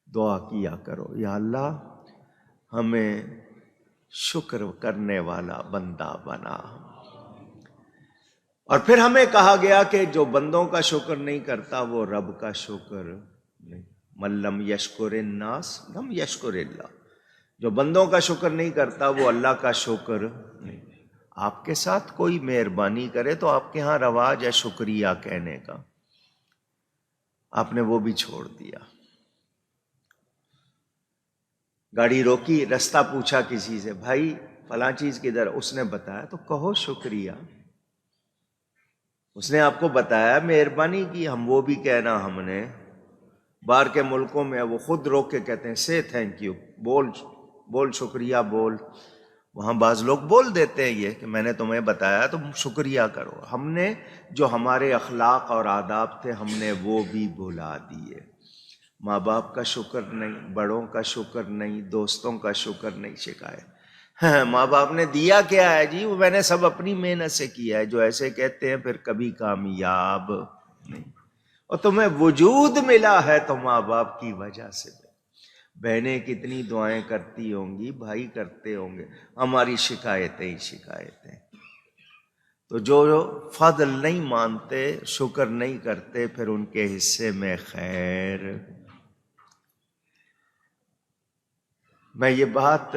دعا کیا کرو یا اللہ ہمیں شکر کرنے والا بندہ بنا. اور پھر ہمیں کہا گیا کہ جو بندوں کا شکر نہیں کرتا وہ رب کا شکر نہیں. من لم یشکر الناس لم یشکر اللہ. جو بندوں کا شکر نہیں کرتا وہ اللہ کا شکر نہیں. آپ کے ساتھ کوئی مہربانی کرے تو آپ کے ہاں رواج ہے شکریہ کہنے کا، آپ نے وہ بھی چھوڑ دیا. گاڑی روکی، رستہ پوچھا کسی سے، بھائی فلاں چیز کدھر؟ اس نے بتایا تو کہو شکریہ. اس نے آپ کو بتایا، مہربانی کی، ہم وہ بھی کہنا. ہم نے باہر کے ملکوں میں وہ خود روک کے کہتے ہیں سے تھینک یو، بول شکریہ بول. وہاں بعض لوگ بول دیتے ہیں یہ کہ میں نے تمہیں بتایا تم شکریہ کرو. ہم نے جو ہمارے اخلاق اور آداب تھے ہم نے وہ بھی بھلا دیے. ماں باپ کا شکر نہیں، بڑوں کا شکر نہیں، دوستوں کا شکر نہیں. شکایت ماں باپ نے دیا کیا ہے جی؟ وہ میں نے سب اپنی محنت سے کیا ہے. جو ایسے کہتے ہیں پھر کبھی کامیاب نہیں. اور تمہیں وجود ملا ہے تو ماں باپ کی وجہ سے. بہنیں کتنی دعائیں کرتی ہوں گی، بھائی کرتے ہوں گے، ہماری شکایتیں ہی شکایتیں. تو جو فضل نہیں مانتے، شکر نہیں کرتے، پھر ان کے حصے میں خیر. میں یہ بات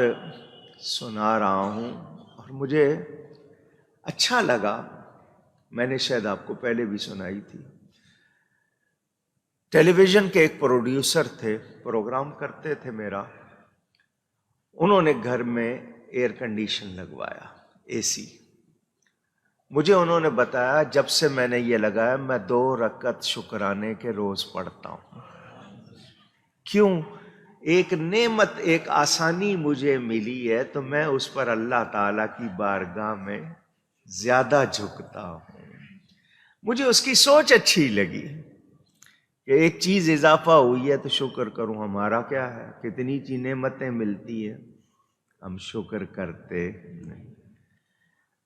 سنا رہا ہوں اور مجھے اچھا لگا. میں نے شاید آپ کو پہلے بھی سنائی تھی. ٹیلی ویژن کے ایک پروڈیوسر تھے، پروگرام کرتے تھے میرا. انہوں نے گھر میں ایئر کنڈیشن لگوایا، اے سی. مجھے انہوں نے بتایا جب سے میں نے یہ لگایا میں 2 رکعت شکرانے کے روز پڑھتا ہوں. کیوں؟ ایک نعمت، ایک آسانی مجھے ملی ہے تو میں اس پر اللہ تعالی کی بارگاہ میں زیادہ جھکتا ہوں. مجھے اس کی سوچ اچھی لگی کہ ایک چیز اضافہ ہوئی ہے تو شکر کروں. ہمارا کیا ہے، کتنی چیز نعمتیں ملتی ہیں، ہم شکر کرتے نہیں.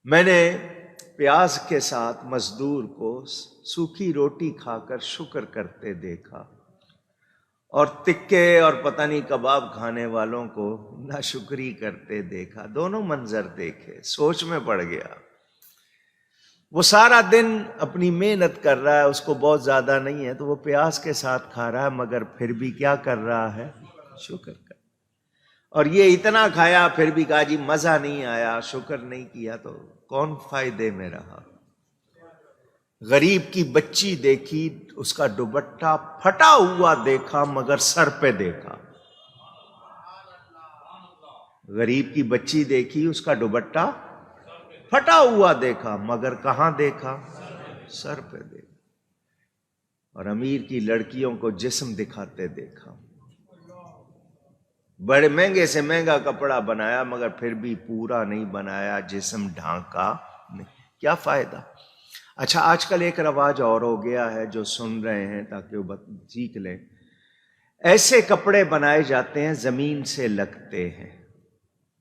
میں نے پیاز کے ساتھ مزدور کو سوکھی روٹی کھا کر شکر کرتے دیکھا، اور تکے اور پتہ نہیں کباب کھانے والوں کو ناشکری کرتے دیکھا. دونوں منظر دیکھے، سوچ میں پڑ گیا. وہ سارا دن اپنی محنت کر رہا ہے، اس کو بہت زیادہ نہیں ہے تو وہ پیاز کے ساتھ کھا رہا ہے، مگر پھر بھی کیا کر رہا ہے؟ شکر کر. اور یہ اتنا کھایا پھر بھی کہا جی مزہ نہیں آیا، شکر نہیں کیا، تو کون فائدے میں رہا؟ غریب کی بچی دیکھی، اس کا دوپٹہ پھٹا ہوا دیکھا مگر سر پہ دیکھا. غریب کی بچی دیکھی، اس کا دوپٹہ پھٹا ہوا دیکھا مگر کہاں دیکھا؟ سر پہ دیکھا. اور امیر کی لڑکیوں کو جسم دکھاتے دیکھا. بڑے مہنگے سے مہنگا کپڑا بنایا مگر پھر بھی پورا نہیں بنایا، جسم ڈھانکا نہیں. کیا فائدہ؟ اچھا آج کل ایک رواج اور ہو گیا ہے جو سن رہے ہیں تاکہ وہ سیکھ لیں. ایسے کپڑے بنائے جاتے ہیں زمین سے لگتے ہیں،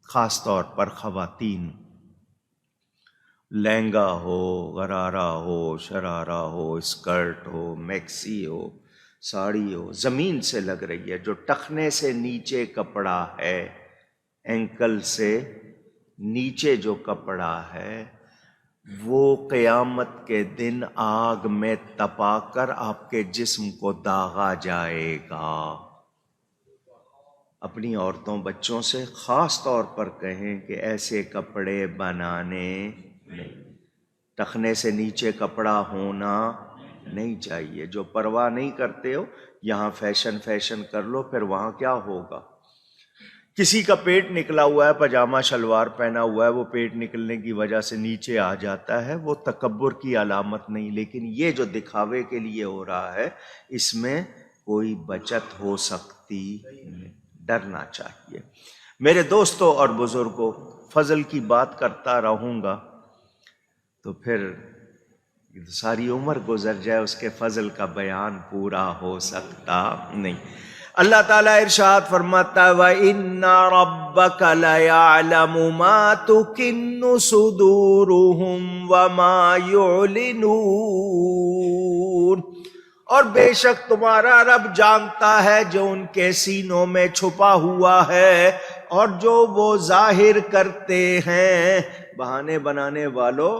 خاص طور پر خواتین. لہنگا ہو، غرارہ ہو، شرارہ ہو، اسکرٹ ہو، میکسی ہو، ساڑی ہو، زمین سے لگ رہی ہے. جو ٹخنے سے نیچے کپڑا ہے، اینکل سے نیچے جو کپڑا ہے، وہ قیامت کے دن آگ میں تپا کر آپ کے جسم کو داغا جائے گا. اپنی عورتوں بچوں سے خاص طور پر کہیں کہ ایسے کپڑے بنانے نہیں. ٹخنے سے نیچے کپڑا ہونا نہیں چاہیے. جو پرواہ نہیں کرتے ہو، یہاں فیشن کر لو، پھر وہاں کیا ہوگا؟ کسی کا پیٹ نکلا ہوا ہے، پاجامہ شلوار پہنا ہوا ہے، وہ پیٹ نکلنے کی وجہ سے نیچے آ جاتا ہے، وہ تکبر کی علامت نہیں. لیکن یہ جو دکھاوے کے لیے ہو رہا ہے اس میں کوئی بچت ہو سکتی نہیں. ڈرنا چاہیے. میرے دوستوں اور بزرگوں، فضل کی بات کرتا رہوں گا تو پھر ساری عمر گزر جائے، اس کے فضل کا بیان پورا ہو سکتا نہیں. اللہ تعالیٰ ارشاد فرماتا ہے وَإِنَّ رَبَّكَ لَيَعْلَمُ مَا تُكِنُّ صُدُورُهُمْ وَمَا يُعْلِنُونَ. اور بے شک تمہارا رب جانتا ہے جو ان کے سینوں میں چھپا ہوا ہے اور جو وہ ظاہر کرتے ہیں۔ بہانے بنانے والوں،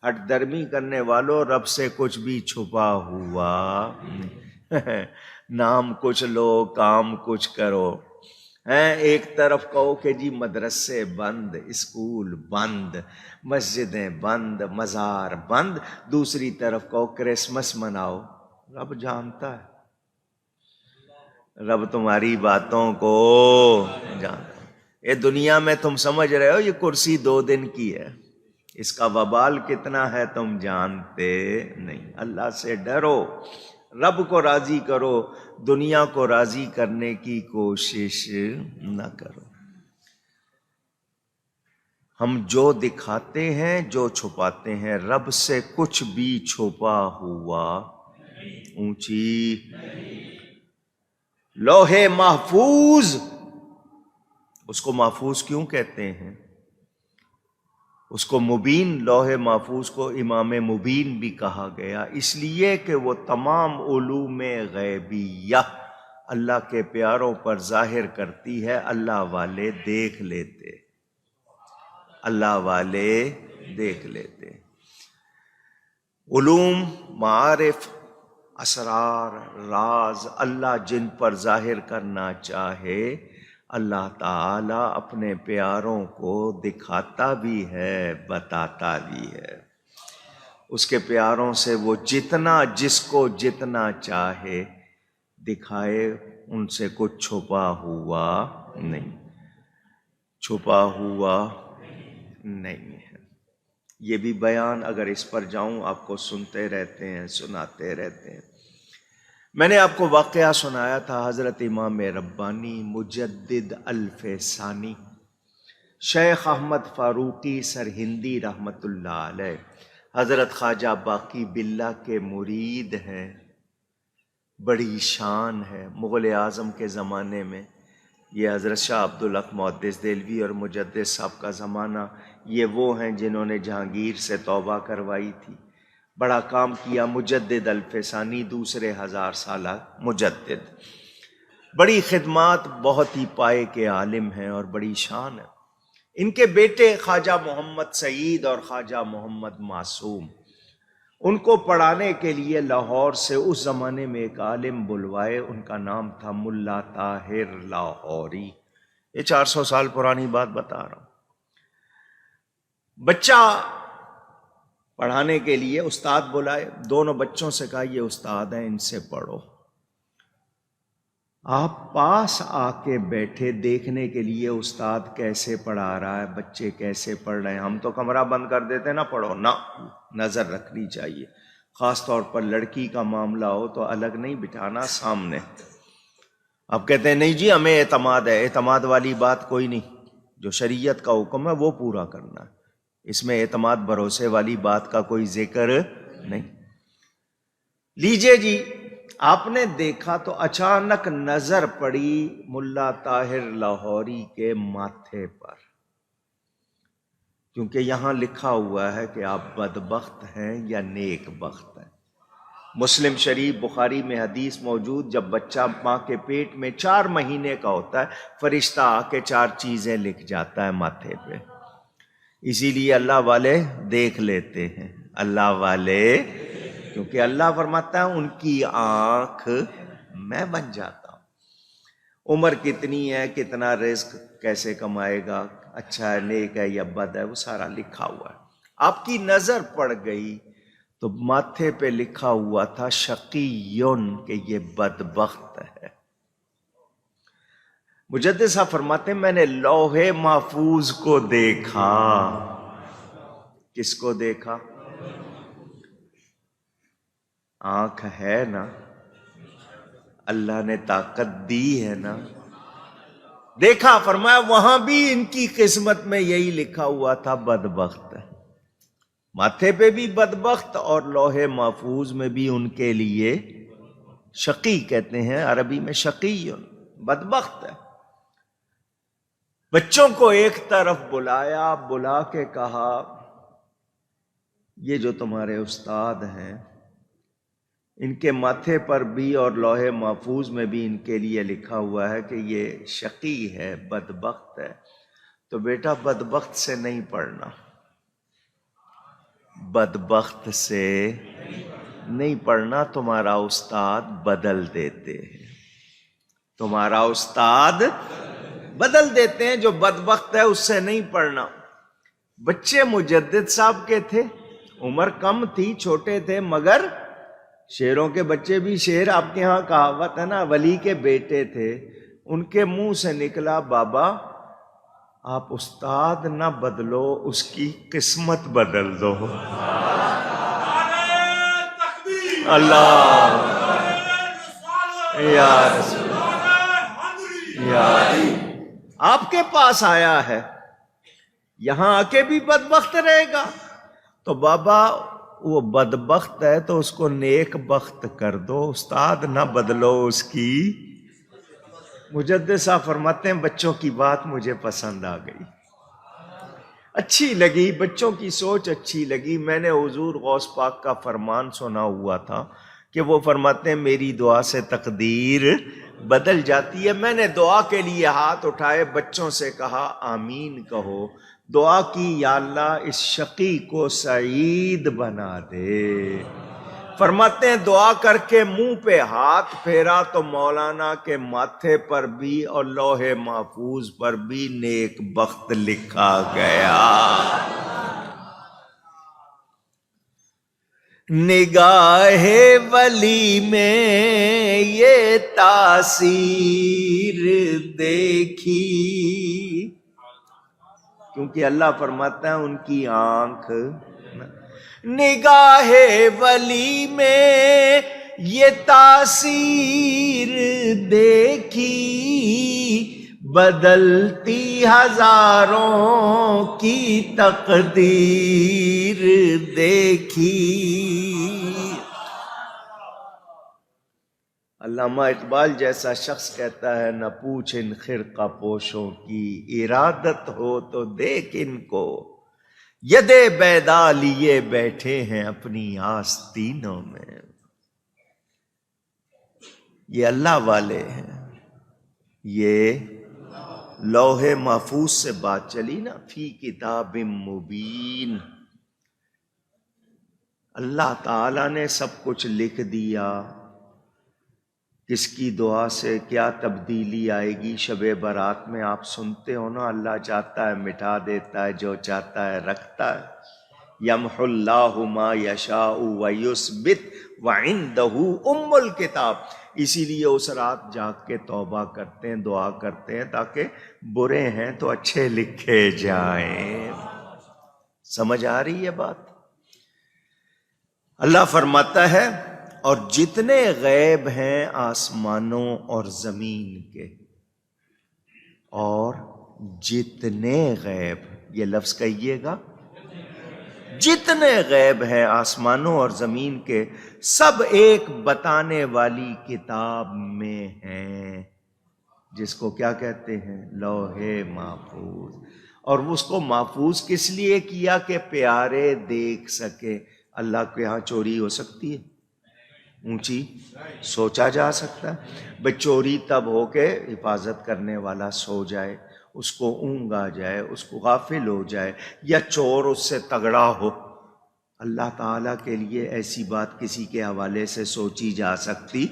ہٹ درمی کرنے والوں، رب سے کچھ بھی چھپا ہوا نہیں۔ نام کچھ لو، کام کچھ کرو۔ ایک طرف کہو کہ جی مدرسے بند، اسکول بند، مسجدیں بند، مزار بند، دوسری طرف کہو کرسمس مناؤ۔ رب جانتا ہے، رب تمہاری باتوں کو جانتا ہے۔ یہ دنیا میں تم سمجھ رہے ہو یہ کرسی 2 دن کی ہے، اس کا وبال کتنا ہے تم جانتے نہیں۔ اللہ سے ڈرو، رب کو راضی کرو، دنیا کو راضی کرنے کی کوشش نہ کرو۔ ہم جو دکھاتے ہیں، جو چھپاتے ہیں، رب سے کچھ بھی چھپا ہوا اونچی لوح محفوظ، اس کو محفوظ کیوں کہتے ہیں؟ اس کو مبین، لوح محفوظ کو امام مبین بھی کہا گیا، اس لیے کہ وہ تمام علوم غیبیہ اللہ کے پیاروں پر ظاہر کرتی ہے۔ اللہ والے دیکھ لیتے، اللہ والے دیکھ لیتے۔ علوم، معارف، اسرار، راز اللہ جن پر ظاہر کرنا چاہے، اللہ تعالی اپنے پیاروں کو دکھاتا بھی ہے، بتاتا بھی ہے۔ اس کے پیاروں سے وہ جتنا، جس کو جتنا چاہے دکھائے، ان سے کچھ چھپا ہوا نہیں، چھپا ہوا نہیں ہے۔ یہ بھی بیان اگر اس پر جاؤں آپ کو سنتے رہتے ہیں، سناتے رہتے ہیں۔ میں نے آپ کو واقعہ سنایا تھا حضرت امام ربانی مجدد الف ثانی شیخ احمد فاروقی سرہندی رحمت اللہ علیہ، حضرت خواجہ باقی باللہ کے مرید ہیں، بڑی شان ہے۔ مغل اعظم کے زمانے میں یہ حضرت شاہ عبدالحق محدث دہلوی اور مجدد صاحب کا زمانہ، یہ وہ ہیں جنہوں نے جہانگیر سے توبہ کروائی تھی، بڑا کام کیا۔ مجدد الف ثانی، دوسرے 1000 سالہ مجدد، بڑی خدمات، بہت ہی پائے کے عالم ہیں اور بڑی شان ہے۔ ان کے بیٹے خواجہ محمد سعید اور خواجہ محمد معصوم، ان کو پڑھانے کے لیے لاہور سے اس زمانے میں ایک عالم بلوائے، ان کا نام تھا ملا طاہر لاہوری۔ یہ 400 سال پرانی بات بتا رہا ہوں۔ بچہ پڑھانے کے لیے استاد بلائے، دونوں بچوں سے کہا یہ استاد ہیں، ان سے پڑھو۔ آپ پاس آ کے بیٹھے دیکھنے کے لیے استاد کیسے پڑھا رہا ہے، بچے کیسے پڑھ رہے ہیں۔ ہم تو کمرہ بند کر دیتے نہ پڑھو، نہ، نظر رکھنی چاہیے، خاص طور پر لڑکی کا معاملہ ہو تو الگ نہیں بٹھانا، سامنے۔ اب کہتے ہیں نہیں جی ہمیں اعتماد ہے، اعتماد والی بات کوئی نہیں، جو شریعت کا حکم ہے وہ پورا کرنا ہے، اس میں اعتماد بھروسے والی بات کا کوئی ذکر نہیں۔ لیجئے جی، آپ نے دیکھا تو اچانک نظر پڑی ملا طاہر لاہوری کے ماتھے پر، کیونکہ یہاں لکھا ہوا ہے کہ آپ بدبخت ہیں یا نیک بخت ہیں۔ مسلم شریف، بخاری میں حدیث موجود، جب بچہ ماں کے پیٹ میں 4 مہینے کا ہوتا ہے، فرشتہ آ کے 4 چیزیں لکھ جاتا ہے ماتھے پہ۔ اسی لیے اللہ والے دیکھ لیتے ہیں، اللہ والے، کیونکہ اللہ فرماتا ہے ان کی آنکھ میں بن جاتا ہوں۔ عمر کتنی ہے، کتنا رزق، کیسے کمائے گا، اچھا ہے، نیک ہے یا بد ہے، وہ سارا لکھا ہوا ہے۔ آپ کی نظر پڑ گئی تو ماتھے پہ لکھا ہوا تھا شقیٌ، کہ یہ بدبخت ہے۔ مجدد صاحب فرماتے ہیں میں نے لوح محفوظ کو دیکھا۔ کس کو دیکھا؟ آنکھ ہے نا، اللہ نے طاقت دی ہے نا، دیکھا۔ فرمایا وہاں بھی ان کی قسمت میں یہی لکھا ہوا تھا، بدبخت ہے۔ ماتھے پہ بھی بدبخت اور لوح محفوظ میں بھی ان کے لیے شقی کہتے ہیں عربی میں، شقی، بدبخت ہے۔ بچوں کو ایک طرف بلایا، بلا کے کہا یہ جو تمہارے استاد ہیں ان کے ماتھے پر بھی اور لوح محفوظ میں بھی ان کے لیے لکھا ہوا ہے کہ یہ شقی ہے، بدبخت ہے۔ تو بیٹا بدبخت سے نہیں پڑھنا، بدبخت سے نہیں پڑھنا، تمہارا استاد بدل دیتے ہیں، تمہارا استاد بدل دیتے ہیں، جو بدبخت ہے اس سے نہیں پڑھنا۔ بچے مجدد صاحب کے تھے، عمر کم تھی، چھوٹے تھے، مگر شیروں کے بچے بھی شیر، آپ کے ہاں کہاوت ہے نا، ولی کے بیٹے تھے۔ ان کے منہ سے نکلا، بابا آپ استاد نہ بدلو، اس کی قسمت بدل دو۔ اللہ یا رسول یا آپ کے پاس آیا ہے، یہاں آ کے بھی بدبخت رہے گا، تو بابا وہ بدبخت ہے تو اس کو نیک بخت کر دو، استاد نہ بدلو اس کی۔ مجدد صاحب فرماتے ہیں بچوں کی بات مجھے پسند آ گئی، اچھی لگی، بچوں کی سوچ اچھی لگی۔ میں نے حضور غوث پاک کا فرمان سنا ہوا تھا کہ وہ فرماتے ہیں میری دعا سے تقدیر بدل جاتی ہے۔ میں نے دعا کے لیے ہاتھ اٹھائے، بچوں سے کہا آمین کہو، دعا کی یا اللہ اس شقی کو سعید بنا دے۔ فرماتے ہیں دعا کر کے منہ پہ ہاتھ پھیرا تو مولانا کے ماتھے پر بھی اور لوح محفوظ پر بھی نیک بخت لکھا گیا۔ نگاہ ولی میں یہ تاثیر دیکھی، کیونکہ اللہ فرماتا ہے ان کی آنکھ، نگاہ ولی میں یہ تاثیر دیکھی، بدلتی ہزاروں کی تقدیر دیکھی۔ علامہ اقبال جیسا شخص کہتا ہے نہ پوچھ ان خرقہ پوشوں کی، ارادت ہو تو دیکھ ان کو، یدے بیدا لیے بیٹھے ہیں اپنی آستینوں میں۔ یہ اللہ والے ہیں، یہ لوح محفوظ سے بات چلی نا، فی کتاب مبین، اللہ تعالیٰ نے سب کچھ لکھ دیا۔ کس کی دعا سے کیا تبدیلی آئے گی شب برات میں آپ سنتے ہو نا، اللہ چاہتا ہے مٹا دیتا ہے، جو چاہتا ہے رکھتا ہے۔ یمحو اللہ ما یشاء ویثبت وعندہ ام الکتاب۔ اسی لیے اس رات جاگ کے توبہ کرتے ہیں، دعا کرتے ہیں تاکہ برے ہیں تو اچھے لکھے جائیں۔ سمجھ آ رہی ہے بات؟ اللہ فرماتا ہے اور جتنے غیب ہیں آسمانوں اور زمین کے، اور جتنے غیب، یہ لفظ کہیے گا، جتنے غیب ہیں آسمانوں اور زمین کے، سب ایک بتانے والی کتاب میں ہیں، جس کو کیا کہتے ہیں؟ لوح محفوظ۔ اور اس کو محفوظ کس لیے کیا؟ کہ پیارے دیکھ سکے۔ اللہ کے یہاں چوری ہو سکتی ہے؟ اونچی سوچا جا سکتا ہے؟ بھئی چوری تب ہو کے حفاظت کرنے والا سو جائے، اس کو اونگ آ جائے، اس کو غافل ہو جائے، یا چور اس سے تگڑا ہو۔ اللہ تعالیٰ کے لیے ایسی بات کسی کے حوالے سے سوچی جا سکتی؟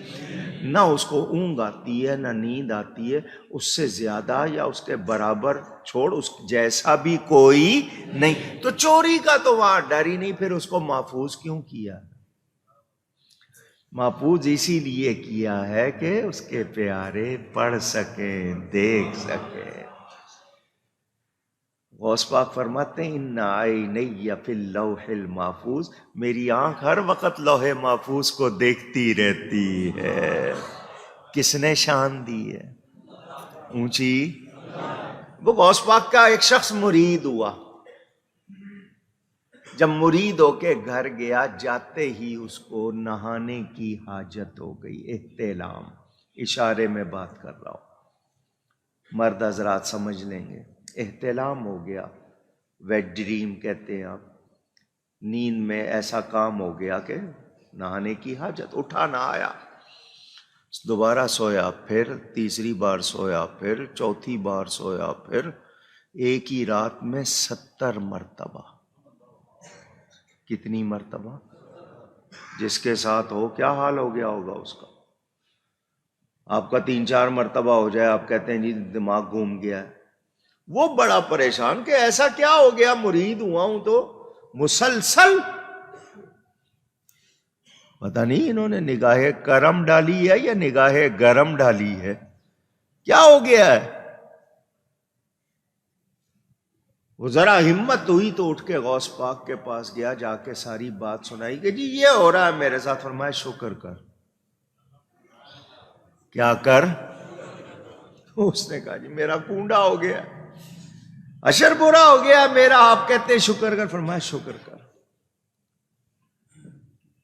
نہ اس کو اونگ آتی ہے، نہ نیند آتی ہے، اس سے زیادہ یا اس کے برابر چھوڑ اس جیسا بھی کوئی نہیں۔ تو چوری کا تو وہاں ڈر ہی نہیں، پھر اس کو محفوظ کیوں کیا؟ محفوظ اسی لیے کیا ہے کہ اس کے پیارے پڑھ سکیں، دیکھ سکیں۔ غوث پاک فرماتے ہیں ان عینی فی اللوح المحفوظ، میری آنکھ ہر وقت لوح محفوظ کو دیکھتی رہتی ہے۔ کس نے شان دی ہے؟ اونچی۔ وہ غوث پاک کا ایک شخص مرید ہوا، جب مرید ہو کے گھر گیا، جاتے ہی اس کو نہانے کی حاجت ہو گئی۔ احتلام، اشارے میں بات کر رہا ہوں، مرد حضرات سمجھ لیں گے۔ احتلام ہو گیا، ویٹ ڈریم کہتے ہیں آپ، نیند میں ایسا کام ہو گیا کہ نہانے کی حاجت، اٹھا نہ آیا، دوبارہ سویا، پھر تیسری بار سویا، پھر چوتھی بار سویا، پھر ایک ہی رات میں 70 مرتبہ۔ کتنی مرتبہ؟ جس کے ساتھ ہو کیا حال ہو گیا ہوگا اس کا۔ آپ کا 3-4 مرتبہ ہو جائے، آپ کہتے ہیں جی دماغ گھوم گیا ہے، وہ بڑا پریشان کہ ایسا کیا ہو گیا، مرید ہوا ہوں تو مسلسل۔ پتہ نہیں انہوں نے نگاہ کرم ڈالی ہے یا نگاہ گرم ڈالی ہے، کیا ہو گیا ہے۔ وہ ذرا ہمت ہوئی تو اٹھ کے غوث پاک کے پاس گیا، جا کے ساری بات سنائی کہ جی یہ ہو رہا ہے میرے ساتھ۔ فرمایا شکر کر۔ کیا کر؟ اس نے کہا جی میرا کونڈا ہو گیا، اشر برا ہو گیا میرا، آپ کہتے ہیں شکر کر۔ فرمایا شکر کر۔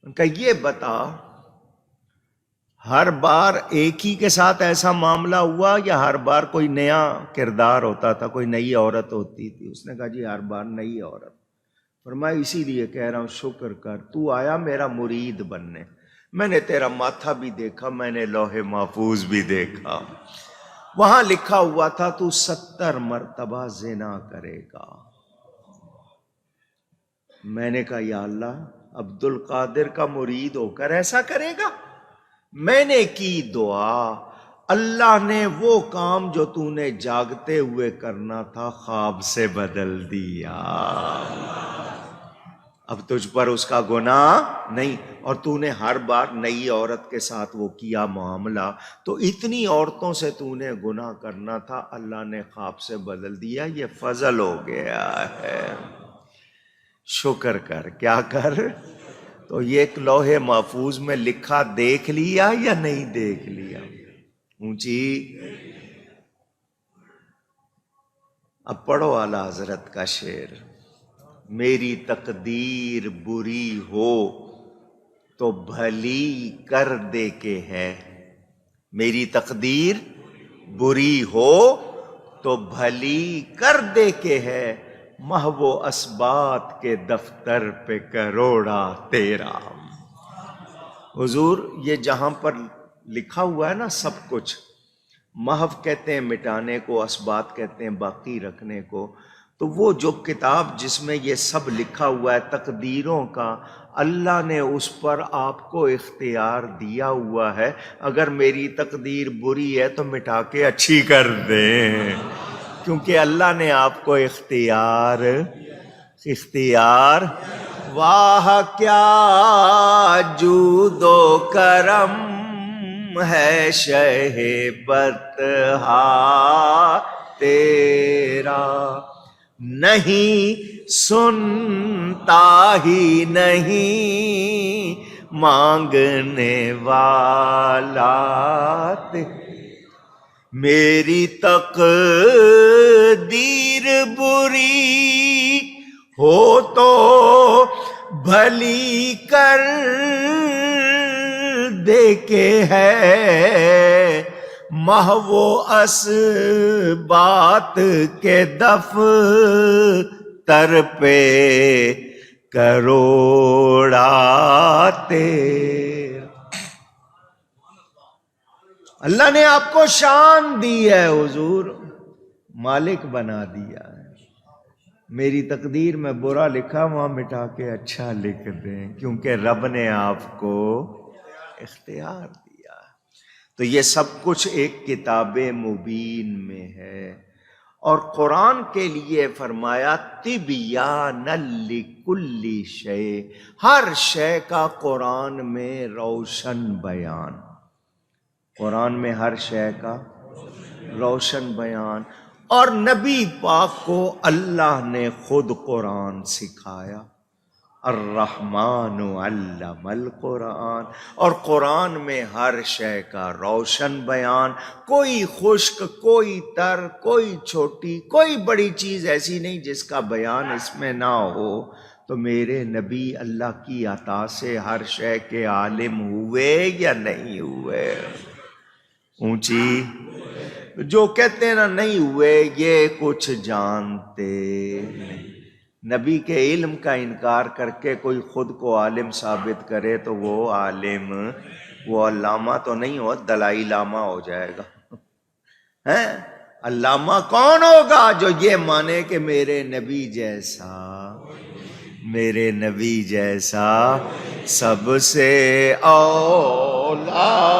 ان کا یہ بتا ہر بار ایک ہی کے ساتھ ایسا معاملہ ہوا یا ہر بار کوئی نیا کردار ہوتا تھا، کوئی نئی عورت ہوتی تھی؟ اس نے کہا جی ہر بار نئی عورت۔ فرمایا اسی لیے کہہ رہا ہوں شکر کر، تو آیا میرا مرید بننے، میں نے تیرا ماتھا بھی دیکھا، میں نے لوح محفوظ بھی دیکھا، وہاں لکھا ہوا تھا تو 70 مرتبہ زنا کرے گا۔ میں نے کہا یا اللہ، عبد القادر کا مرید ہو کر ایسا کرے گا؟ میں نے کی دعا، اللہ نے وہ کام جو تو نے جاگتے ہوئے کرنا تھا خواب سے بدل دیا، اب تجھ پر اس کا گناہ نہیں۔ اور تو نے ہر بار نئی عورت کے ساتھ وہ کیا معاملہ، تو اتنی عورتوں سے تو نے گناہ کرنا تھا، اللہ نے خواب سے بدل دیا، یہ فضل ہو گیا ہے، شکر کر۔ کیا کر؟ تو یہ ایک لوح محفوظ میں لکھا دیکھ لیا یا نہیں دیکھ لیا؟ اونچی۔ اب پڑھو اعلیٰ حضرت کا شعر، میری تقدیر بری ہو تو بھلی کر دے کے ہے، میری تقدیر بری ہو تو بھلی کر دے کے ہے، محو اسبات کے دفتر پہ کروڑا تیرا۔ حضور یہ جہاں پر لکھا ہوا ہے نا سب کچھ، محو کہتے ہیں مٹانے کو، اسبات کہتے ہیں باقی رکھنے کو، تو وہ جو کتاب جس میں یہ سب لکھا ہوا ہے تقدیروں کا، اللہ نے اس پر آپ کو اختیار دیا ہوا ہے، اگر میری تقدیر بری ہے تو مٹا کے اچھی کر دیں، کیونکہ اللہ نے آپ کو اختیار واہ کیا جود و کرم ہے شہ بطحا تیرا، نہیں سنتا ہی نہیں مانگنے والا میری تقدیر بری ہو تو بھلی کر دے کے ہے، محو اسبات کے دفتر پہ کروڑا تیرا۔ اللہ نے آپ کو شان دی ہے حضور، مالک بنا دیا ہے، میری تقدیر میں برا لکھا وہاں مٹا کے اچھا لکھ دیں، کیونکہ رب نے آپ کو اختیار دیا۔ تو یہ سب کچھ ایک کتاب مبین میں ہے، اور قرآن کے لیے فرمایا تبیانا لکل شیء، ہر شے کا قرآن میں روشن بیان، قرآن میں ہر شے کا روشن بیان۔ اور نبی پاک کو اللہ نے خود قرآن سکھایا، الرحمن علم القرآن، اور قرآن میں ہر شے کا روشن بیان، کوئی خشک، کوئی تر، کوئی چھوٹی، کوئی بڑی چیز ایسی نہیں جس کا بیان اس میں نہ ہو۔ تو میرے نبی اللہ کی عطا سے ہر شے کے عالم ہوئے یا نہیں ہوئے؟ اونچی۔ جو کہتے ہیں نا نہیں ہوئے، یہ کچھ جانتے نہیں۔ نبی کے علم کا انکار کر کے کوئی خود کو عالم ثابت کرے تو وہ عالم، وہ علامہ تو نہیں ہو، دلائی لامہ ہو جائے گا۔ ہیں؟ علامہ کون ہوگا؟ جو یہ مانے کہ میرے نبی جیسا، میرے نبی جیسا سب سے اولا